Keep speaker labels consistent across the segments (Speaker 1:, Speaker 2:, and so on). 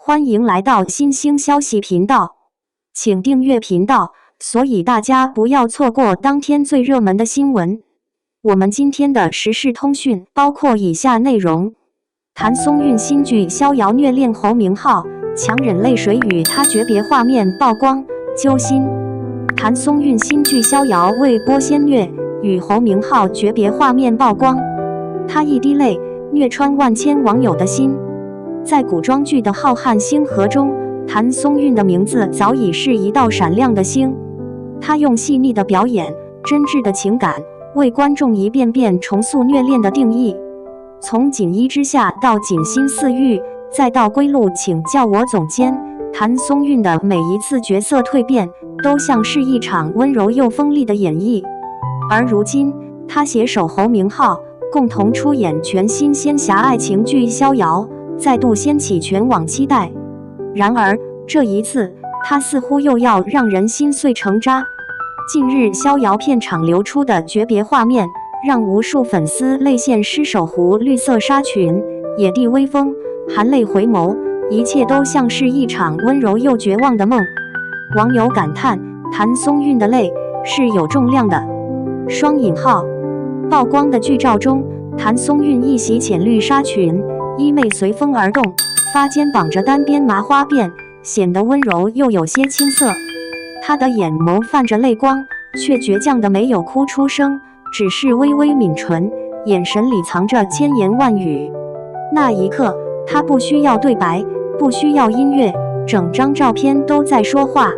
Speaker 1: 欢迎来到新兴消息频道，请订阅频道，所以大家不要错过当天最热门的新闻。我们今天的时事通讯包括以下内容：谭松韵新剧《逍遥》虐恋侯明昊，强忍泪水与他诀别画面曝光，揪心。谭松韵新剧《逍遥》为播先虐，与侯明昊诀别画面曝光，他一滴泪虐穿万千网友的心。在古装剧的浩瀚星河中，谭松韵的名字早已是一道闪亮的星。她用细腻的表演、真挚的情感，为观众一遍遍重塑虐恋的定义。从锦衣之下到锦心似玉，再到归路请叫我总监，谭松韵的每一次角色蜕变，都像是一场温柔又锋利的演绎。而如今，她携手侯明昊，共同出演全新仙侠爱情剧《逍遥》，再度掀起全网期待。然而，这一次，她似乎又要让人心碎成渣。近日，《逍遥》片场流出的诀别画面，让无数粉丝泪腺湿手狐绿色纱裙、野地微风，含泪回眸，一切都像是一场温柔又绝望的梦。网友感叹：谭松韵的泪是有重量的。双引号。曝光的剧照中，谭松韵一袭浅绿纱裙，衣袂随风而动，发间绑着单边麻花辫，显得温柔又有些青涩。她的眼眸泛着泪光，却倔强的没有哭出声，只是微微抿唇，眼神里藏着千言万语。那一刻，她不需要对白，不需要音乐，整张照片都在说话。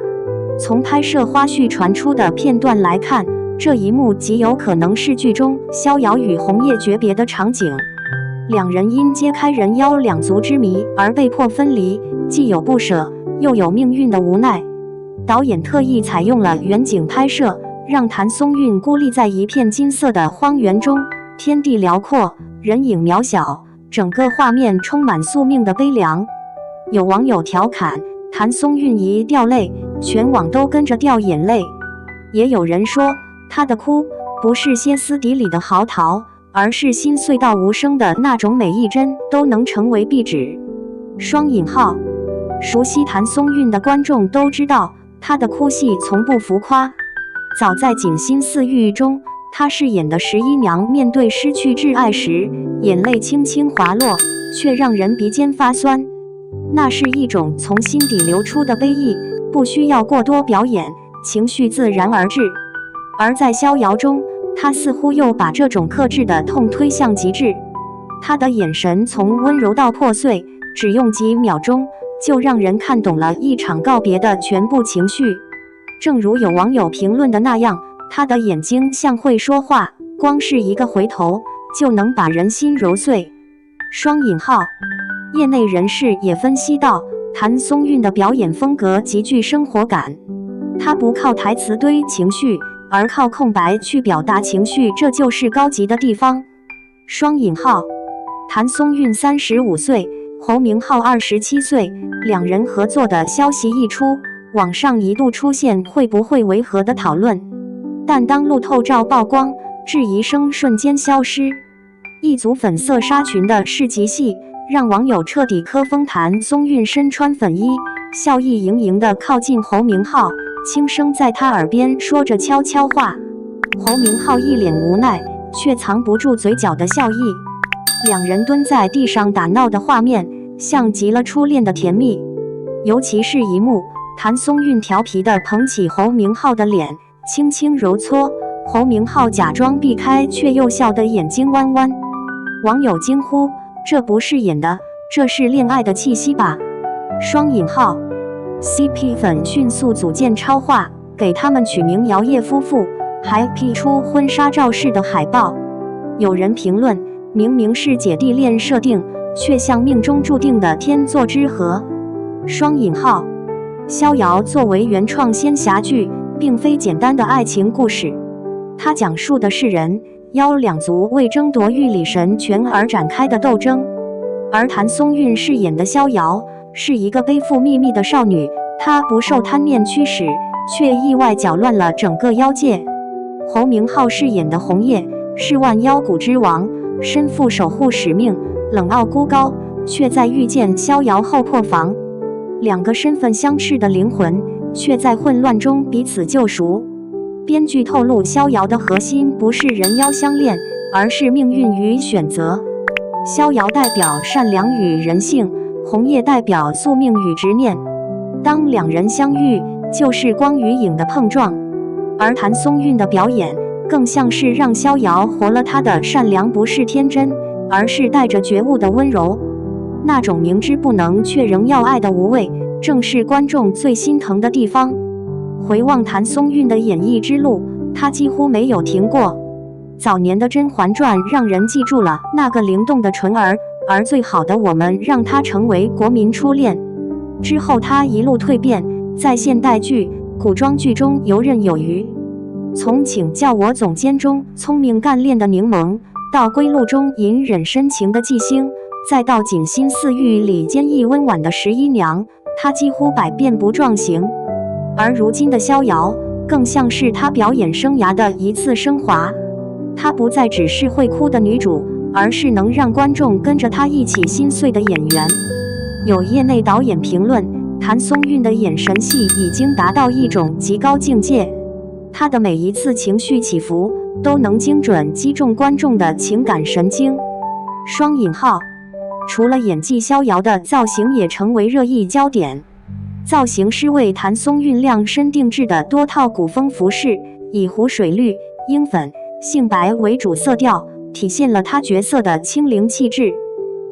Speaker 1: 从拍摄花絮传出的片段来看，这一幕极有可能是剧中逍遥与红叶诀别的场景。两人因揭开人妖两族之谜而被迫分离，既有不舍，又有命运的无奈。导演特意采用了远景拍摄，让谭松韵孤立在一片金色的荒原中，天地辽阔，人影渺小，整个画面充满宿命的悲凉。有网友调侃，谭松韵一掉泪，全网都跟着掉眼泪。也有人说，她的哭不是歇斯底里的嚎啕，而是心碎到无声的那种，每一帧都能成为壁纸。双引号。熟悉谭松韵的观众都知道，她的哭戏从不浮夸。早在《锦心似玉》中，她饰演的11娘面对失去挚爱时，眼泪轻轻滑落，却让人鼻尖发酸。那是一种从心底流出的悲意，不需要过多表演，情绪自然而至。而在《逍遥》中，他似乎又把这种克制的痛推向极致。他的眼神从温柔到破碎，只用几秒钟，就让人看懂了一场告别的全部情绪。正如有网友评论的那样，他的眼睛像会说话，光是一个回头，就能把人心揉碎。双引号。业内人士也分析到，谭松韵的表演风格极具生活感，他不靠台词堆情绪，而靠空白去表达情绪，这就是高级的地方。双引号。谭松韵35岁，侯明昊27岁，两人合作的消息一出，网上一度出现会不会违和的讨论。但当路透照曝光，质疑声瞬间消失。一组粉色纱裙的市集戏，让网友彻底磕风。谭松韵身穿粉衣，笑意盈盈地靠近侯明昊，轻声在他耳边说着悄悄话。侯明昊一脸无奈，却藏不住嘴角的笑意。两人蹲在地上打闹的画面，像极了初恋的甜蜜。尤其是一幕，谭松韵调皮地捧起侯明昊的脸，轻轻揉搓，侯明昊假装避开，却又笑得眼睛弯弯。网友惊呼，这不是演的，这是恋爱的气息吧？双引号。CP 粉迅速组建超话，给他们取名姚烨夫妇，还 P 出婚纱照式的海报。有人评论，明明是姐弟恋设定，却像命中注定的天作之合。双引号。逍遥作为原创仙侠剧，并非简单的爱情故事，它讲述的是人妖两族为争夺玉里神权而展开的斗争。而谭松韵饰演的逍遥，是一个背负秘密的少女，她不受贪念驱使，却意外搅乱了整个妖界。侯明昊饰演的红叶，是万妖谷之王，身负守护使命，冷傲孤高，却在遇见逍遥后破防。两个身份相斥的灵魂，却在混乱中彼此救赎。编剧透露，逍遥的核心不是人妖相恋，而是命运与选择。逍遥代表善良与人性，红叶代表宿命与执念。当两人相遇，就是光与影的碰撞。而谭松韵的表演，更像是让逍遥活了他的善良，不是天真，而是带着觉悟的温柔。那种明知不能却仍要爱的无畏，正是观众最心疼的地方。回望谭松韵的演艺之路，她几乎没有停过。早年的《甄嬛传》让人记住了那个灵动的纯儿，而最好的我们让她成为国民初恋。之后她一路蜕变，在现代剧、古装剧中游刃有余。从《请叫我总监》中聪明干练的柠檬，到《归路》中隐忍深情的纪星，再到《锦心似玉》里坚毅温婉的十一娘，她几乎百变不撞型。而如今的逍遥，更像是她表演生涯的一次升华。她不再只是会哭的女主，而是能让观众跟着她一起心碎的演员。有业内导演评论，谭松韵的眼神戏已经达到一种极高境界，她的每一次情绪起伏都能精准击中观众的情感神经。双引号，除了演技，逍遥的造型也成为热议焦点。造型师为谭松韵量身定制的多套古风服饰，以湖水绿、樱粉、杏白为主色调，体现了她角色的清灵气质。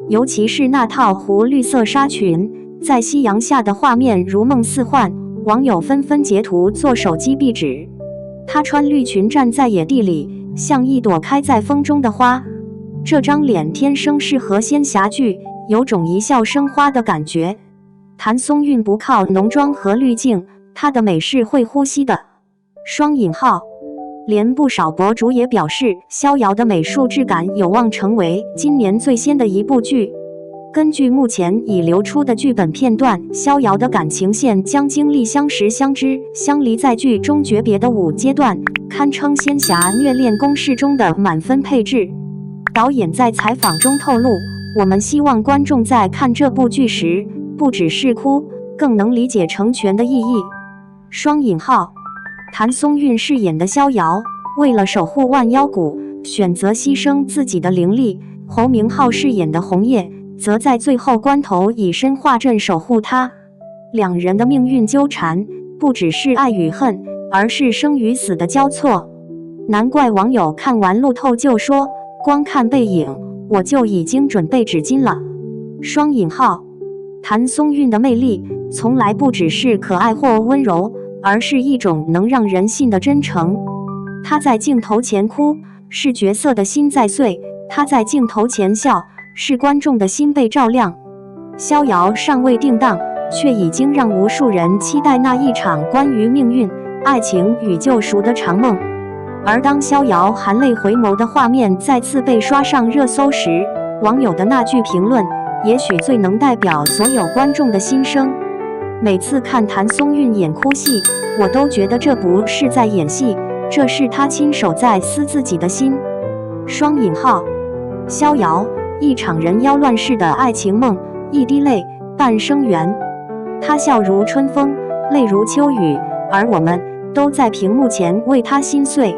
Speaker 1: 尤其是那套湖绿色纱裙，在夕阳下的画面如梦似幻，网友纷纷截图做手机壁纸。她穿绿裙站在野地里，像一朵开在风中的花。这张脸天生适合仙侠剧，有种一笑生花的感觉。谭松韵不靠浓妆和滤镜，她的美是会呼吸的。双引号，连不少博主也表示，逍遥的美术质感有望成为今年最仙的一部剧。根据目前已流出的剧本片段，逍遥的感情线将经历相识、相知、相离，在剧中诀别的5阶段，堪称仙侠虐恋公式中的满分配置。导演在采访中透露，我们希望观众在看这部剧时，不只是哭，更能理解成全的意义。双引号，谭松韵饰演的逍遥，为了守护万妖谷，选择牺牲自己的灵力。侯明昊饰演的红叶，则在最后关头以身化阵守护他。两人的命运纠缠，不只是爱与恨，而是生与死的交错。难怪网友看完路透就说，光看背影，我就已经准备纸巾了。双引号，谭松韵的魅力从来不只是可爱或温柔，而是一种能让人信的真诚。她在镜头前哭，是角色的心在碎；她在镜头前笑，是观众的心被照亮。逍遥尚未定档，却已经让无数人期待那一场关于命运、爱情与救赎的长梦。而当逍遥含泪回眸的画面再次被刷上热搜时，网友的那句评论也许最能代表所有观众的心声。每次看谭松韵演哭戏，我都觉得这不是在演戏，这是她亲手在撕自己的心。双引号，逍遥，一场人妖乱世的爱情梦，一滴泪，半生缘。她笑如春风，泪如秋雨，而我们都在屏幕前为她心碎。